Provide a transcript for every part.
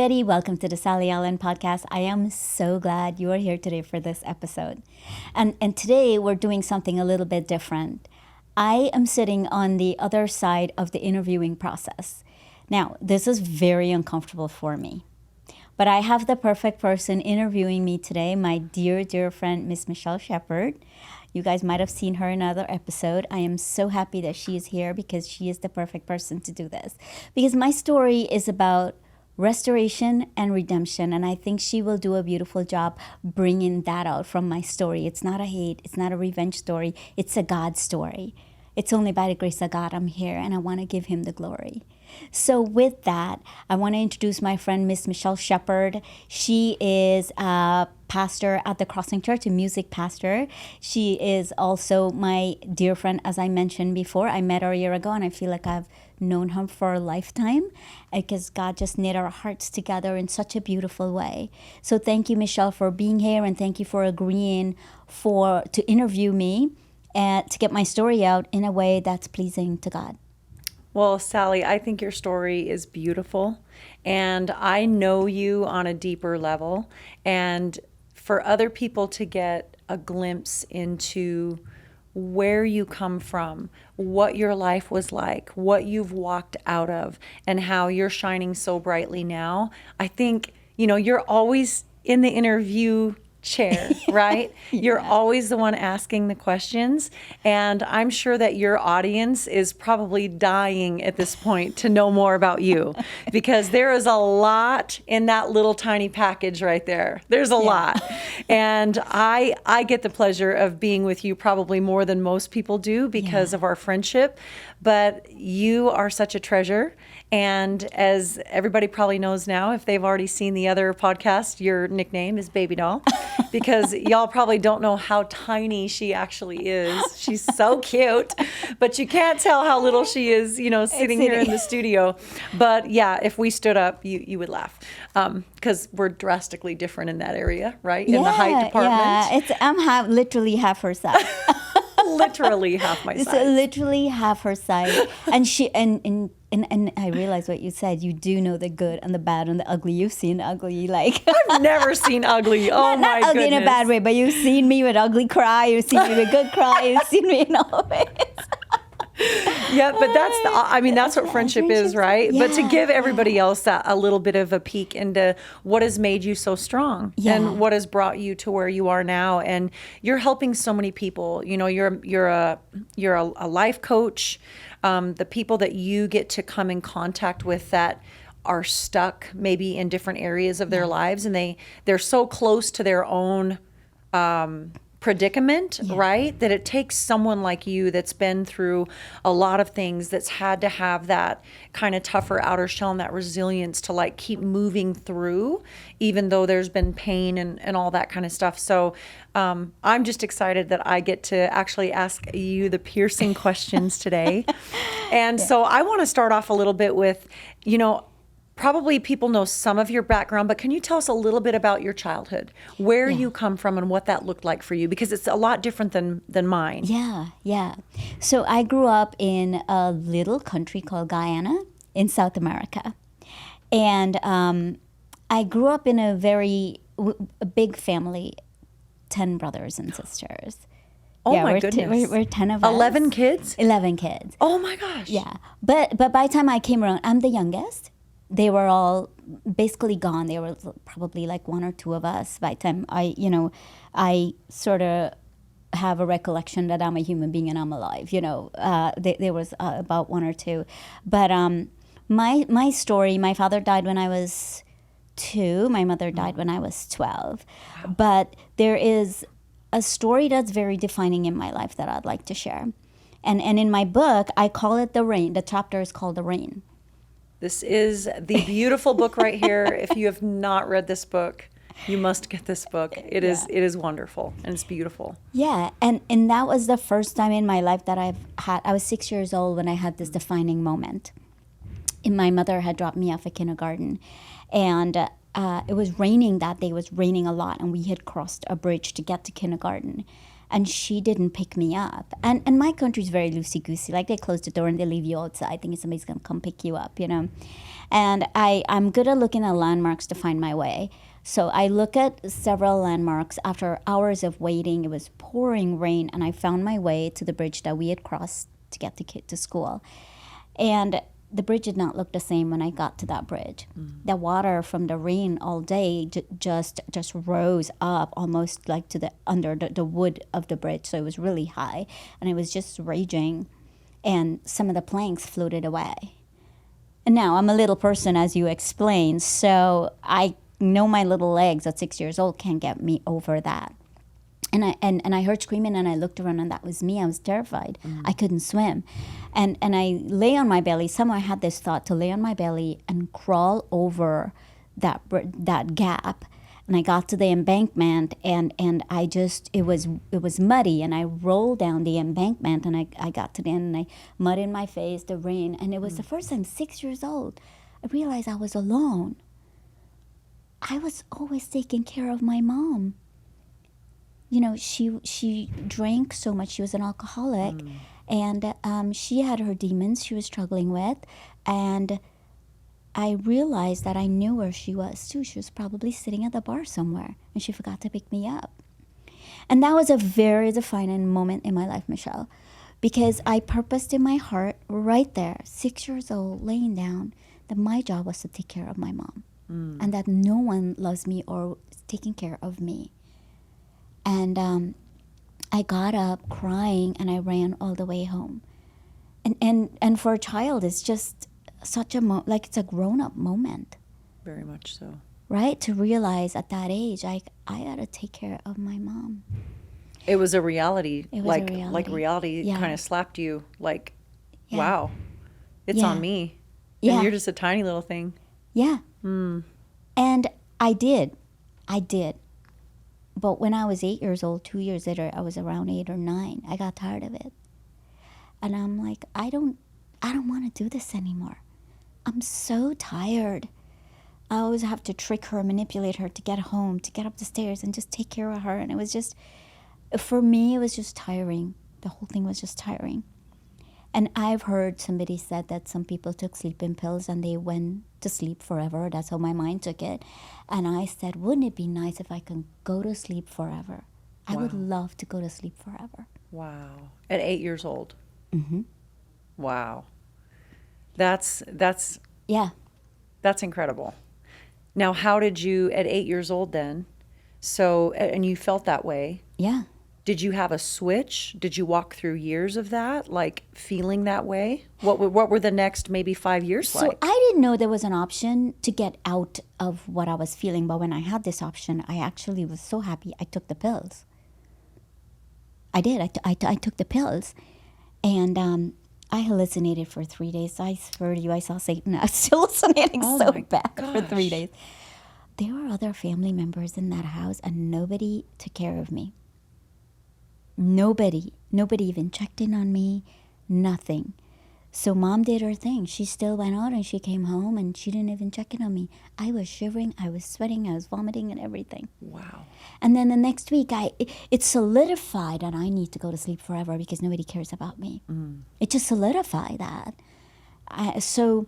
everybody. Welcome to the Sally Allen podcast. I am so glad you are here today for this episode. And today we're doing something a little bit different. I am sitting on the other side of the interviewing process. Now, this is very uncomfortable for me. But I have the perfect person interviewing me today, my dear, dear friend, Miss Michelle Shepard. You guys might have seen her in another episode. I am so happy that she is here because she is the perfect person to do this. Because my story is about restoration and redemption, and I think she will do a beautiful job bringing that out from my story. It's not a hate, it's not a revenge story, it's a God story. It's only by the grace of God I'm here, and I want to give him the glory. So with that, I want to introduce my friend, Miss Michelle Shepard. She is a pastor at the Crossing Church, a music pastor. She is also my dear friend, as I mentioned before. I met her a year ago, and I feel like I've known her for a lifetime because God just knit our hearts together in such a beautiful way. So thank you, Michelle, for being here, and thank you for agreeing to interview me and to get my story out in a way that's pleasing to God. Well, Sally, I think your story is beautiful, and I know you on a deeper level. And for other people to get a glimpse into where you come from, what your life was like, what you've walked out of, and how you're shining so brightly now, I think, you're always in the interview chair, right? Yeah. You're always the one asking the questions. And I'm sure that your audience is probably dying at this point to know more about you because there is a lot in that little tiny package right there. There's a lot. And I get the pleasure of being with you probably more than most people do because of our friendship. But you are such a treasure. And as everybody probably knows now, if they've already seen the other podcast, your nickname is Baby Doll because y'all probably don't know how tiny she actually is. She's so cute, but you can't tell how little she is, sitting here in the studio. But yeah, if we stood up, you would laugh because we're drastically different in that area, right? In the height department. Yeah, I'm literally half her size. Literally half my size. It's literally half her size. And she and I realize what you said. You do know the good and the bad and the ugly. You've seen ugly, like I've never seen ugly. Oh not my ugly goodness. in a bad way, but you've seen me with ugly cry. You've seen me with good cry. You've seen me in all ways. Yeah, but that's what friendship is, right? Yeah, but to give everybody else a little bit of a peek into what has made you so strong and what has brought you to where you are now. And you're helping so many people. You're a life coach. The people that you get to come in contact with that are stuck maybe in different areas of their lives, and they're so close to their own predicament, right? That it takes someone like you that's been through a lot of things, that's had to have that kind of tougher outer shell and that resilience to like keep moving through, even though there's been pain and all that kind of stuff. So I'm just excited that I get to actually ask you the piercing questions today. And so I want to start off a little bit with, probably people know some of your background, but can you tell us a little bit about your childhood, where you come from and what that looked like for you? Because it's a lot different than mine. Yeah. So I grew up in a little country called Guyana in South America. And I grew up in a big family, 10 brothers and sisters. Oh my goodness. We're 10 of us. 11 kids? 11 kids. Oh my gosh. Yeah. But by the time I came around, I'm the youngest. They were all basically gone. There were probably like one or two of us by the time I sort of have a recollection that I'm a human being and I'm alive. There was about one or two. But my story, my father died when I was 2. My mother died when I was 12. Wow. But there is a story that's very defining in my life that I'd like to share. And in my book, I call it The Rain. The chapter is called The Rain. This is the beautiful book right here. If you have not read this book, you must get this book. It is wonderful and it's beautiful. Yeah, and that was the first time in my life that I was 6 years old when I had this defining moment. And my mother had dropped me off at kindergarten, and it was raining that day. It was raining a lot, and we had crossed a bridge to get to kindergarten. and she didn't pick me up. And my country's very loosey-goosey. Like, they close the door and they leave you outside thinking somebody's going to come pick you up, you know. And I'm good at looking at landmarks to find my way. So I look at several landmarks. After hours of waiting, it was pouring rain, and I found my way to the bridge that we had crossed to get the kid to school. And the bridge did not look the same when I got to that bridge. The water from the rain all day just rose up almost like to the under the wood of the bridge. So it was really high, and it was just raging, and some of the planks floated away. And now I'm a little person, as you explained, so I know my little legs at 6 years old can't get me over that. And I heard screaming, and I looked around, and that was me. I was terrified. I couldn't swim. And I lay on my belly. Somehow I had this thought to lay on my belly and crawl over that gap. And I got to the embankment, and I just, it was muddy, and I rolled down the embankment, and I got to the end, and I mud in my face, the rain. And it was the first time, 6 years old, I realized I was alone. I was always taking care of my mom. You know, she drank so much. She was an alcoholic, and she had her demons she was struggling with. And I realized that I knew where she was too. She was probably sitting at the bar somewhere, and she forgot to pick me up. And that was a very defining moment in my life, Michelle, because I purposed in my heart right there, 6 years old, laying down, that my job was to take care of my mom, and that no one loves me or is taking care of me. And I got up crying, and I ran all the way home. And for a child, it's just such a like it's a grown-up moment. Very much so. Right? To realize at that age, I got to take care of my mom. It was a reality. It was like a reality. like reality Yeah. kind of slapped you. Like, Yeah. wow, it's Yeah. on me. Yeah. And you're just a tiny little thing. Yeah. And I did. But when I was 8 years old, 2 years later, I was around 8 or 9. I got tired of it. And I'm like, I don't want to do this anymore. I'm so tired. I always have to trick her, manipulate her to get home, to get up the stairs and just take care of her. And it was just, for me, it was just tiring. The whole thing was just tiring. And I've heard somebody said that some people took sleeping pills and they went to sleep forever. That's how my mind took it. And I said, wouldn't it be nice if I could go to sleep forever? I would love to go to sleep forever. Wow. At 8 years old. Mm-hmm. Wow. That's Yeah. That's incredible. Now, how did you, at 8 years old then, so, and you felt that way, Yeah. did you have a switch? Did you walk through years of that, like feeling that way? What were the next maybe 5 years So like? I didn't know there was an option to get out of what I was feeling. But when I had this option, I actually was so happy I took the pills. I did. I took the pills. And I hallucinated for 3 days. I swear to you, I saw Satan. I was hallucinating Oh so my bad for 3 gosh. days. There were other family members in that house, and nobody took care of me. Nobody even checked in on me, nothing. So Mom did her thing. She still went out and she came home and she didn't even check in on me. I was shivering, I was sweating, I was vomiting and everything. Wow. And then the next week, it solidified that I need to go to sleep forever because nobody cares about me. It just solidified that. So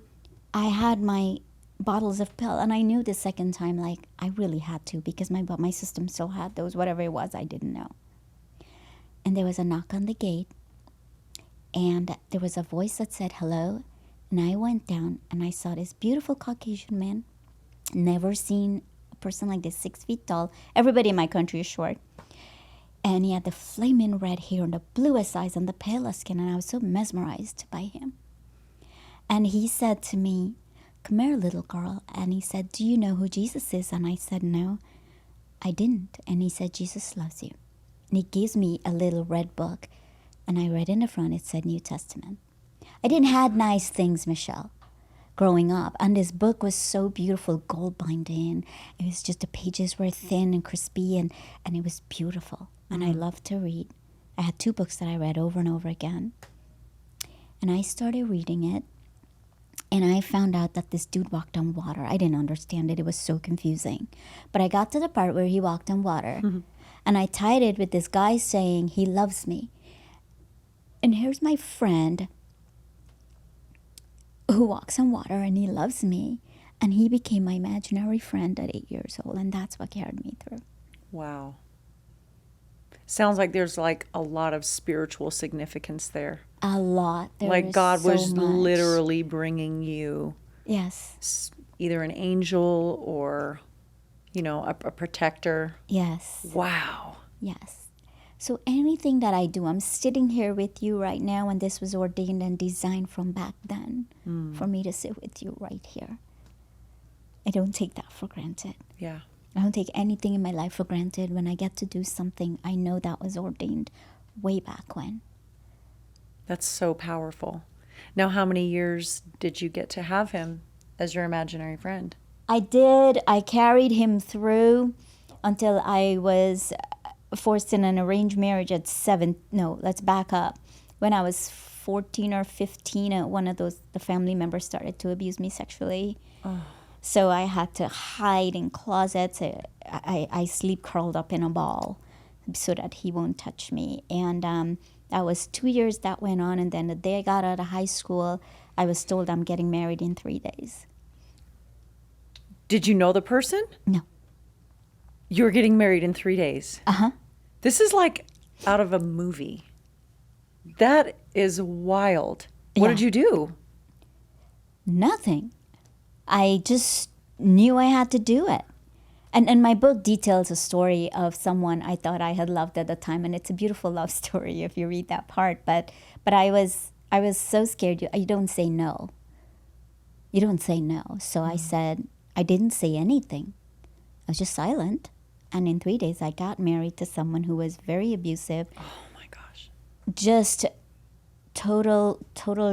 I had my bottles of pill, and I knew the second time, like, I really had to because my system still had those, whatever it was, I didn't know. And there was a knock on the gate, and there was a voice that said hello, and I went down and I saw this beautiful Caucasian man. Never seen a person like this, 6 feet tall. Everybody in my country is short. And he had the flaming red hair and the bluest eyes and the palest skin, and I was so mesmerized by him. And he said to me, "Come here, little girl." And he said, "Do you know who Jesus is?" And I said, "No, I didn't." And he said, "Jesus loves you." And he gives me a little red book, and I read in the front, it said New Testament. I didn't have nice things, Michelle, growing up. And this book was so beautiful, gold binding. It was just the pages were thin and crispy, and it was beautiful. And I loved to read. I had 2 books that I read over and over again. And I started reading it, and I found out that this dude walked on water. I didn't understand it. It was so confusing. But I got to the part where he walked on water. And I tied it with this guy saying he loves me. And here's my friend who walks on water and he loves me. And he became my imaginary friend at 8 years old. And that's what carried me through. Wow. Sounds like there's like a lot of spiritual significance there. A lot. There Like is God so was much. literally bringing you Yes. either an angel or, a protector. Yes. Wow. Yes. So anything that I do, I'm sitting here with you right now, and this was ordained and designed from back then for me to sit with you right here. I don't take that for granted. Yeah. I don't take anything in my life for granted. When I get to do something, I know that was ordained way back when. That's so powerful. Now, how many years did you get to have him as your imaginary friend? I did. I carried him through until I was forced in an arranged marriage at 7. No, let's back up. When I was 14 or 15, one of the family members started to abuse me sexually. Oh. So I had to hide in closets. I sleep curled up in a ball so that he won't touch me. And that was 2 years that went on. And then the day I got out of high school, I was told I'm getting married in 3 days. Did you know the person? No. You were getting married in 3 days. Uh-huh. This is like out of a movie. That is wild. What Yeah. did you do? Nothing. I just knew I had to do it. And my book details a story of someone I thought I had loved at the time, and it's a beautiful love story if you read that part. But I was so scared. You don't say no. You don't say no. So I said, I didn't say anything. I was just silent. And in 3 days, I got married to someone who was very abusive. Oh my gosh. Just total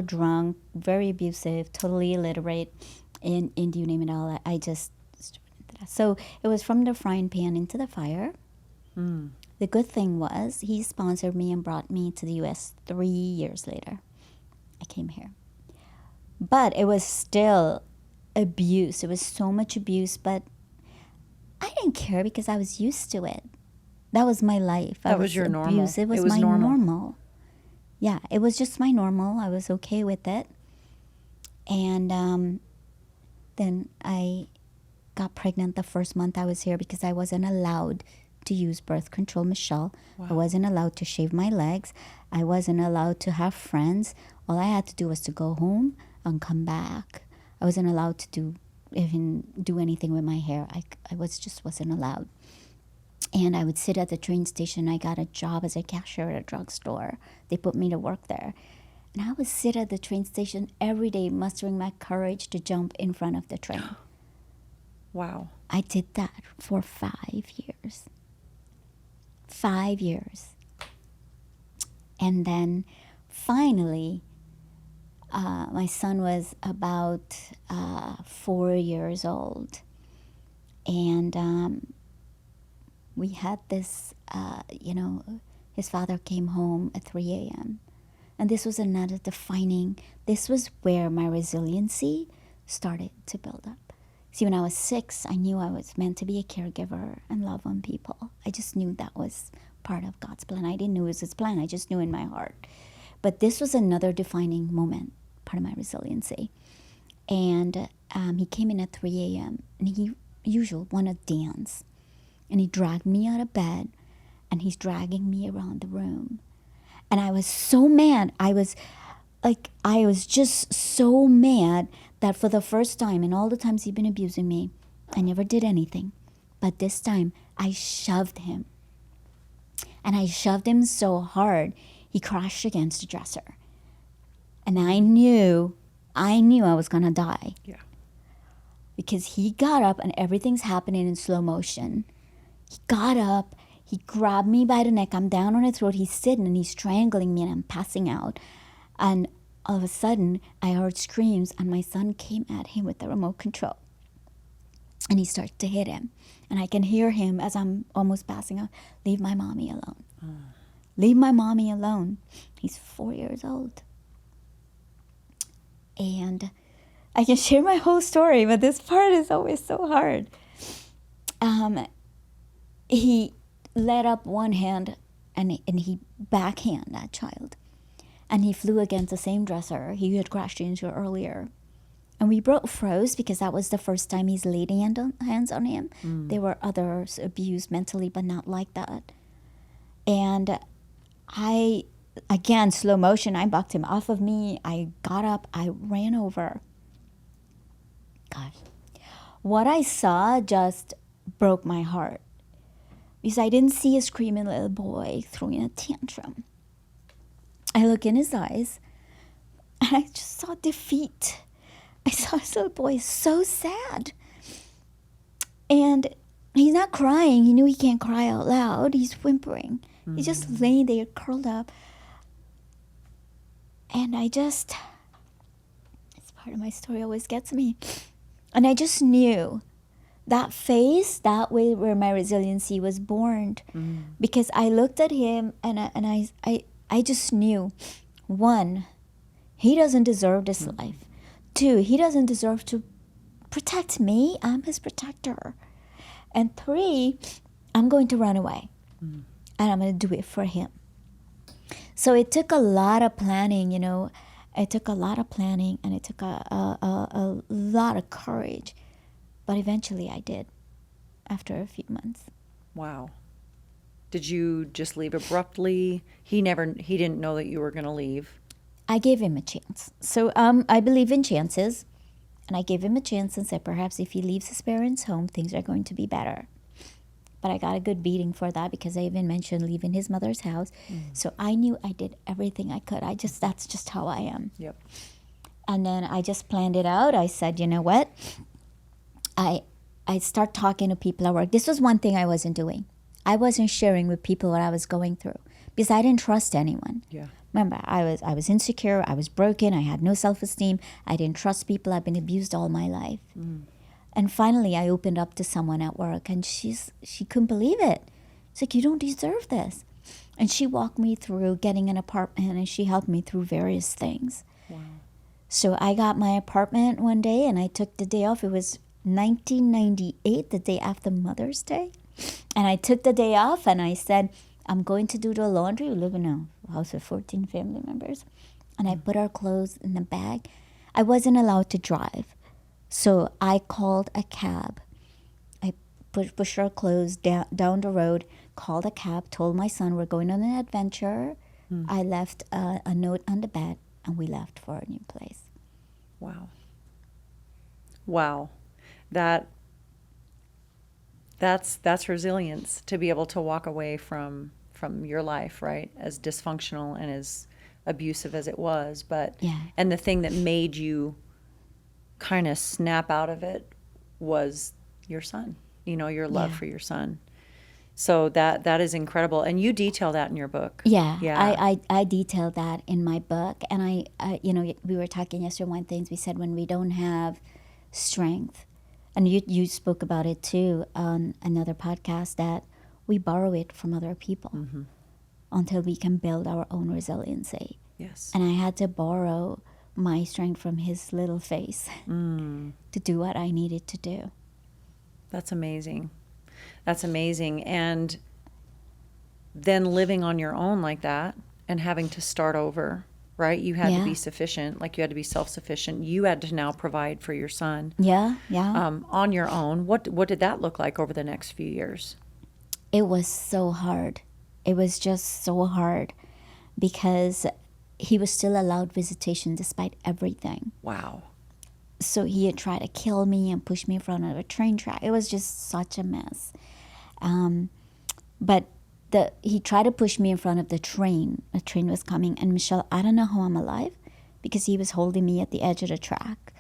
drunk, very abusive, totally illiterate, and you name it all. I just, so it was from the frying pan into the fire. The good thing was he sponsored me and brought me to the U.S. 3 years later. I came here. But it was still abuse. It was so much abuse, but I didn't care because I was used to it. That was my life. That was your normal. It was my normal. Yeah, it was just my normal. I was okay with it. And then I got pregnant the first month I was here because I wasn't allowed to use birth control, Michelle. Wow. I wasn't allowed to shave my legs. I wasn't allowed to have friends. All I had to do was to go home and come back. I wasn't allowed to do anything with my hair. I wasn't allowed. And I would sit at the train station. I got a job as a cashier at a drugstore. They put me to work there. And I would sit at the train station every day, mustering my courage to jump in front of the train. Wow. I did that for 5 years. 5 years. And then finally, my son was about 4 years old. And we had this, his father came home at 3 a.m. And this was another this was where my resiliency started to build up. See, when I was 6, I knew I was meant to be a caregiver and love on people. I just knew that was part of God's plan. I didn't know it was his plan. I just knew in my heart. But this was another defining moment, part of my resiliency. And he came in at 3 a.m. and he usually wanted to dance. And he dragged me out of bed and he's dragging me around the room. And I was so mad. I was just so mad that for the first time, in all the times he'd been abusing me, I never did anything. But this time, I shoved him. And I shoved him so hard, he crashed against the dresser. And I knew I was going to die. Yeah. Because he got up and everything's happening in slow motion. He got up, he grabbed me by the neck, I'm down on his throat, he's sitting and he's strangling me and I'm passing out. And all of a sudden, I heard screams and my son came at him with the remote control. And he started to hit him. And I can hear him as I'm almost passing out, leave my mommy alone. Leave my mommy alone. He's 4 years old. And I can share my whole story, but this part is always so hard. let up one hand and he backhand that child. And he flew against the same dresser he had crashed into earlier. And we both froze because that was the first time he's laid hands on him. There were others abused mentally, but not like that. And I, again, slow motion, I bucked him off of me. I got up, I ran over. Gosh. What I saw just broke my heart. Because I didn't see a screaming little boy throwing a tantrum. I look in his eyes, and I just saw defeat. I saw this little boy so sad. And he's not crying. He knew he can't cry out loud. He's whimpering. He's just laying there curled up. And this part of my story always gets me. And I just knew that face, that way where my resiliency was born. Because I looked at him and I just knew, one, he doesn't deserve this life. Two, he doesn't deserve to protect me. I'm his protector. And three, I'm going to run away. And I'm going to do it for him. So it took a lot of planning, It took a lot of planning, and it took a lot of courage. But eventually I did, after a few months. Wow. Did you just leave abruptly? He didn't know that you were going to leave. I gave him a chance. So I believe in chances. And I gave him a chance and said perhaps if he leaves his parents' home, things are going to be better. But I got a good beating for that because I even mentioned leaving his mother's house. So I knew I did everything I could. That's just how I am. Yep. And then I just planned it out. I said, you know what? I start talking to people at work. This was one thing I wasn't doing. I wasn't sharing with people what I was going through because I didn't trust anyone. Yeah. Remember, I was insecure. I was broken. I had no self-esteem. I didn't trust people. I've been abused all my life. And finally, I opened up to someone at work, and she couldn't believe it. It's like, you don't deserve this. And she walked me through getting an apartment, and she helped me through various things. Wow. So I got my apartment one day, and I took the day off. It was 1998, the day after Mother's Day. And I took the day off, and I said, I'm going to do the laundry. We live in a house with 14 family members. And I put our clothes in the bag. I wasn't allowed to drive. So I called a cab. I pushed our clothes down the road, called a cab, told my son we're going on an adventure. I left a note on the bed, and we left for a new place. Wow. Wow. That's resilience, to be able to walk away from your life, right? As dysfunctional and as abusive as it was, and the thing that made you kind of snap out of it was your son, your love for your son. So that is incredible. And you detail that in your book. Yeah. Yeah. I detailed that in my book. And I we were talking yesterday, one thing we said, when we don't have strength, and you spoke about it too on another podcast, that we borrow it from other people until we can build our own resiliency. Yes. And I had to borrow my strength from his little face to do what I needed to do. That's amazing. That's amazing. And then living on your own like that and having to start over, right? You had to be sufficient, like you had to be self-sufficient. You had to now provide for your son. Yeah. On your own. What did that look like over the next few years? It was so hard. It was just so hard because he was still allowed visitation despite everything. Wow. So he had tried to kill me and push me in front of a train track. It was just such a mess. But he tried to push me in front of the train. A train was coming. And Michelle, I don't know how I'm alive because he was holding me at the edge of the track.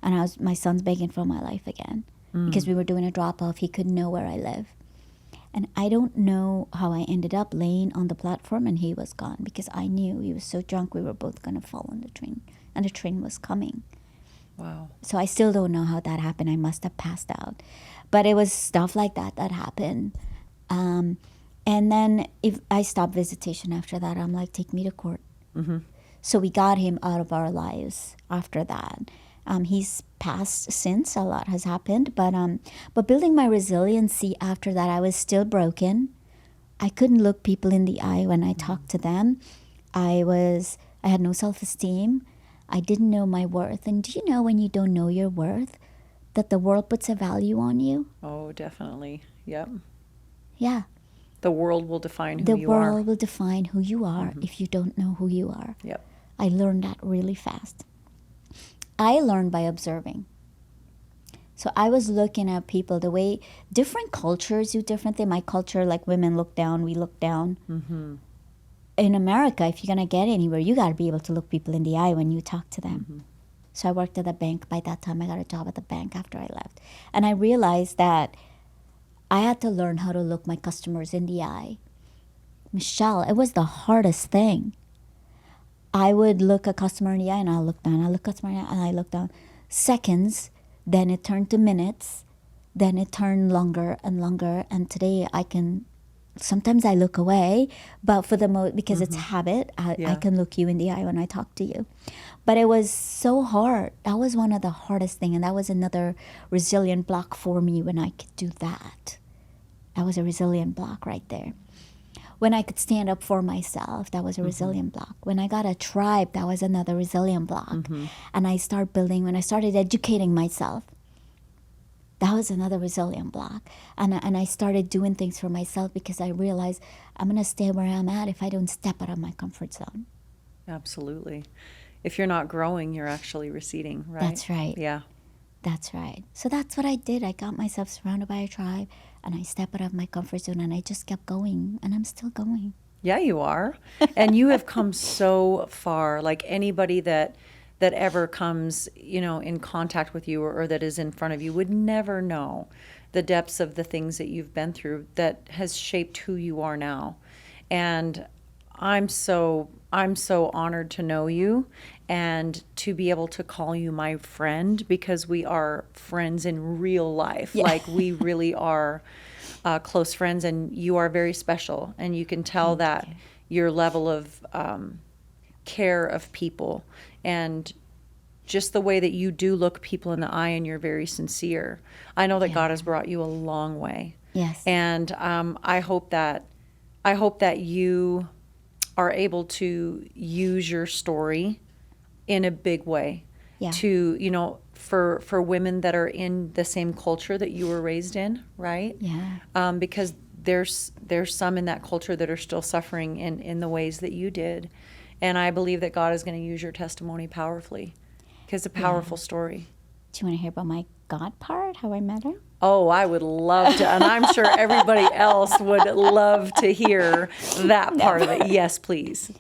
And my son's begging for my life again because we were doing a drop-off. He couldn't know where I live. And I don't know how I ended up laying on the platform and he was gone because I knew he was so drunk we were both going to fall on the train. And the train was coming. Wow. So I still don't know how that happened. I must have passed out. But it was stuff like that happened. And then if I stopped visitation after that, I'm like, take me to court. So we got him out of our lives after that. He's passed since. A lot has happened. But building my resiliency after that, I was still broken. I couldn't look people in the eye when I talked to them. I had no self-esteem. I didn't know my worth. And do you know when you don't know your worth, that the world puts a value on you? Oh, definitely. Yep. Yeah. The world will define who The you are. world will define who you are if you don't know who you are. Yep. I learned that really fast. I learned by observing. So I was looking at people the way different cultures do different things. My culture, like women look down, we look down. Mm-hmm. In America, if you're going to get anywhere, you got to be able to look people in the eye when you talk to them. Mm-hmm. So I worked at a bank. By that time, I got a job at the bank after I left. And I realized that I had to learn how to look my customers in the eye. Michelle, it was the hardest thing. I would look a customer in the eye and I'll look down. I look customer in the eye and I look down. Seconds, then it turned to minutes, then it turned longer and longer. And today sometimes I look away, but for the most, because it's habit, I can look you in the eye when I talk to you. But it was so hard. That was one of the hardest things. And that was another resilient block for me when I could do that. That was a resilient block right there. When I could stand up for myself, that was a resilient block. When I got a tribe, that was another resilient block. And when I started educating myself, that was another resilient block. And I started doing things for myself because I realized I'm going to stay where I'm at if I don't step out of my comfort zone. Absolutely. If you're not growing, you're actually receding, right? That's right. Yeah. That's right. So that's what I did. I got myself surrounded by a tribe and I stepped out of my comfort zone and I just kept going and I'm still going. Yeah, you are. And you have come so far. Like anybody that ever comes, in contact with you or that is in front of you would never know the depths of the things that you've been through that has shaped who you are now. And I'm so honored to know you and to be able to call you my friend because we are friends in real life. Yeah. Like we really are close friends, and you are very special. And you can tell that your level of care of people and just the way that you do look people in the eye and you're very sincere. I know that God has brought you a long way. Yes. And I hope that you are able to use your story in a big way to, for women that are in the same culture that you were raised in, right? Yeah. Because there's some in that culture that are still suffering in the ways that you did. And I believe that God is going to use your testimony powerfully because it's a powerful story. Do you want to hear about my God part, how I met her? Oh, I would love to. And I'm sure everybody else would love to hear that part of it. Yes, please.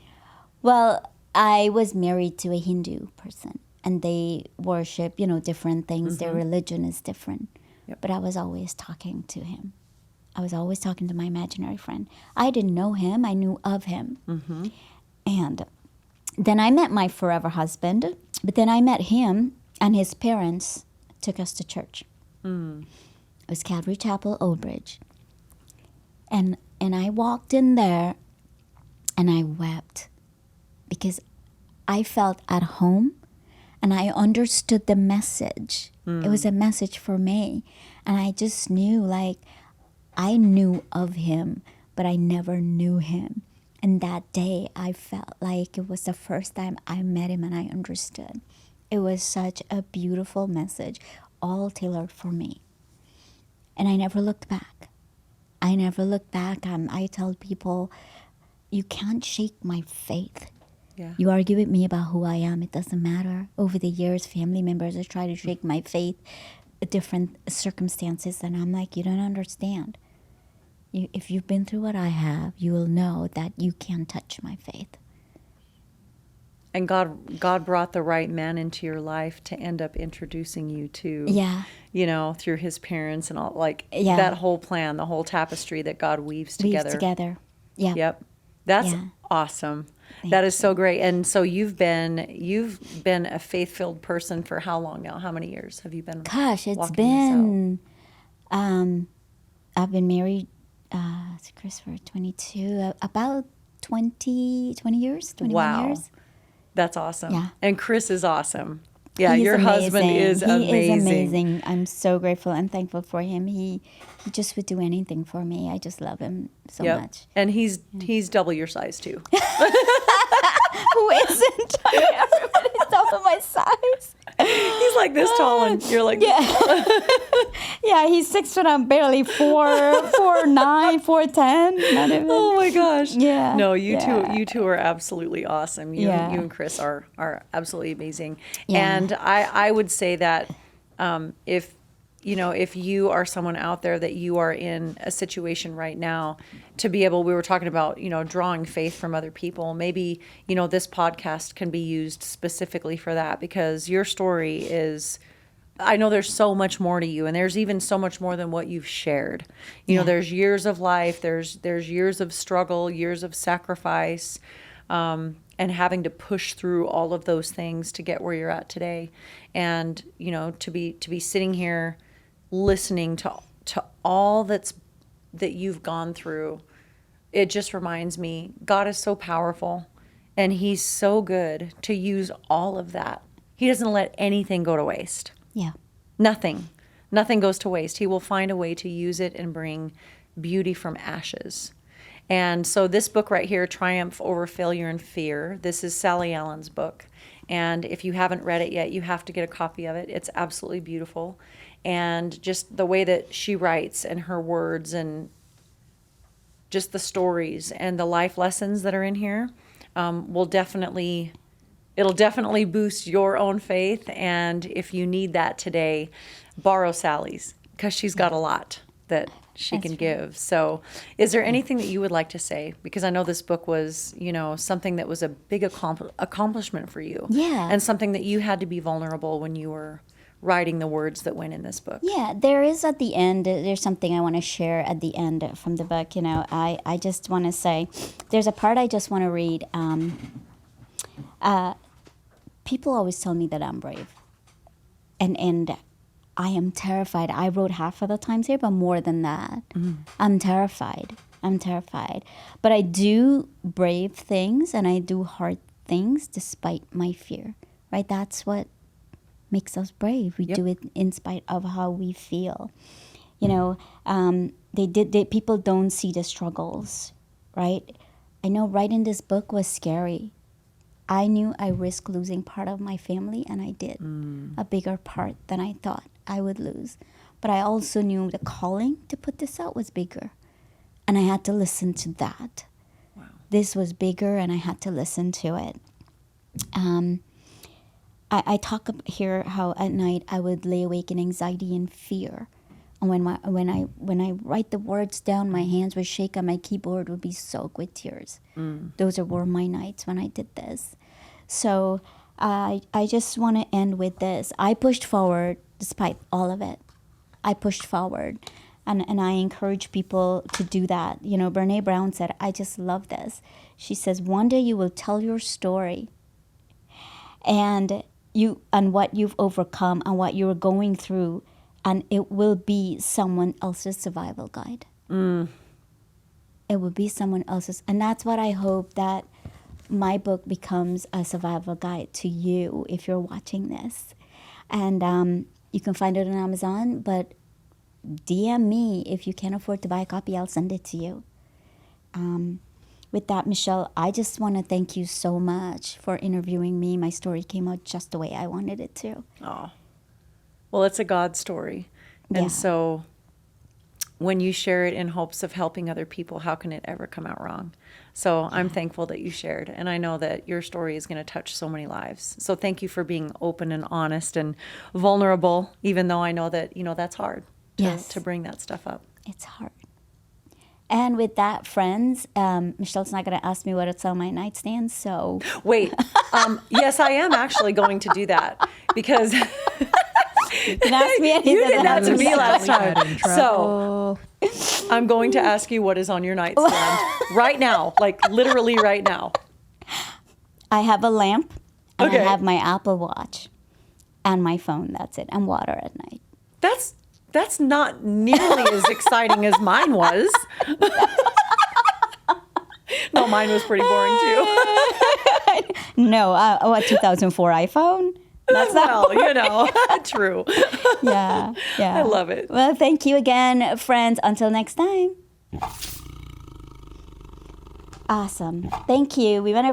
Well, I was married to a Hindu person and they worship, different things. Their religion is different. Yep. But I was always talking to him. I was always talking to my imaginary friend. I didn't know him. I knew of him. Mm-hmm. And then I met my forever husband. But then I met him and his parents took us to church. It was Calvary Chapel, Old Bridge. And I walked in there and I wept because I felt at home and I understood the message. It was a message for me. And I just knew, I knew of him, but I never knew him. And that day I felt like it was the first time I met him and I understood. It was such a beautiful message, all tailored for me. And I never looked back. I tell people, you can't shake my faith. Yeah. You argue with me about who I am, it doesn't matter. Over the years, family members have tried to shake my faith, different circumstances, and I'm like, you don't understand. If you've been through what I have, you will know that you can't touch my faith. And God brought the right man into your life to end up introducing you to, through his parents and all, that whole plan, the whole tapestry that God weaves together. Yeah. Yep. That's awesome. That is so great. And so you've been a faith-filled person for how long now? How many years have you been? Gosh, it's been, I've been married to Chris for 22, about 20 years, 21 years. That's awesome. Yeah. And Chris is awesome. Yeah, He's your husband amazing. is amazing. He is amazing. I'm so grateful and thankful for him. He just would do anything for me. I just love him so Yep. much. And he's double your size too. Who isn't? I mean, everybody's double my size. He's like this tall, and you're like, Yeah. Yeah, he's 6 foot. I'm barely 4'9", 4'10". Not even. oh my gosh. Yeah. No, you Yeah. two are absolutely awesome. You Yeah. you and Chris are absolutely amazing. Yeah. And I would say that if you are someone out there that you are in a situation right now, to be able, we were talking about, drawing faith from other people. Maybe, this podcast can be used specifically for that, because your story is, I know there's so much more to you, and there's even so much more than what you've shared. There's years of life, there's years of struggle, years of sacrifice, and having to push through all of those things to get where you're at today. And, to be sitting here listening to all that you've gone through, it just reminds me God is so powerful, and he's so good to use all of that. He doesn't let anything go to waste. Yeah. Nothing goes to waste. He will find a way to use it and bring beauty from ashes. And so this book right here, Triumph Over Failure and Fear, this is Sally Allen's book. And if you haven't read it yet, you have to get a copy of it. It's absolutely beautiful. And just the way that she writes and her words, and just the stories and the life lessons that are in here, it'll definitely boost your own faith. And if you need that today, borrow Sally's, because she's got a lot that she can give. So is there anything that you would like to say? Because I know this book was, something that was a big accomplishment for you. Yeah. And something that you had to be vulnerable when you were writing the words that went in this book. Yeah, there is at the end, there's something I want to share at the end from the book. I just want to say, there's a part I just want to read. People always tell me that I'm brave. And I am terrified. I wrote half of the times here, but more than that. I'm terrified. But I do brave things, and I do hard things despite my fear, right? That's what makes us brave. We do it in spite of how we feel. People don't see the struggles, right? I know writing this book was scary. I knew I risked losing part of my family, and I did. A bigger part than I thought I would lose. But I also knew the calling to put this out was bigger, and I had to listen to that. Wow. This was bigger, and I had to listen to it. I talk here how at night I would lay awake in anxiety and fear. And when I write the words down, my hands would shake and my keyboard would be soaked with tears. Those were my nights when I did this. So I just want to end with this. I pushed forward despite all of it. I pushed forward. And I encourage people to do that. Brene Brown said, I just love this. She says, one day you will tell your story, and what you've overcome and what you're going through, and it will be someone else's survival guide. It will be someone else's. And that's what I hope, that my book becomes a survival guide to you if you're watching this. And you can find it on Amazon, but DM me if you can't afford to buy a copy. I'll send it to you. With that, Michelle, I just want to thank you so much for interviewing me. My story came out just the way I wanted it to. Oh, well, it's a God story. And so when you share it in hopes of helping other people, how can it ever come out wrong? So I'm thankful that you shared. And I know that your story is going to touch so many lives. So thank you for being open and honest and vulnerable, even though I know that, that's hard to bring that stuff up. It's hard. And with that, friends, Michelle's not going to ask me what it's on my nightstand, so... Wait, yes, I am actually going to do that, because you can ask me anything. You did that to me last time. Oh. So I'm going to ask you what is on your nightstand right now, like literally right now. I have a lamp, and Okay. I have my Apple Watch, and my phone, that's it, and water at night. That's not nearly as exciting as mine was. No, mine was pretty boring too. No, 2004 iPhone? That's not well, true. yeah, yeah. I love it. Well, thank you again, friends. Until next time. Awesome. Thank you. We want to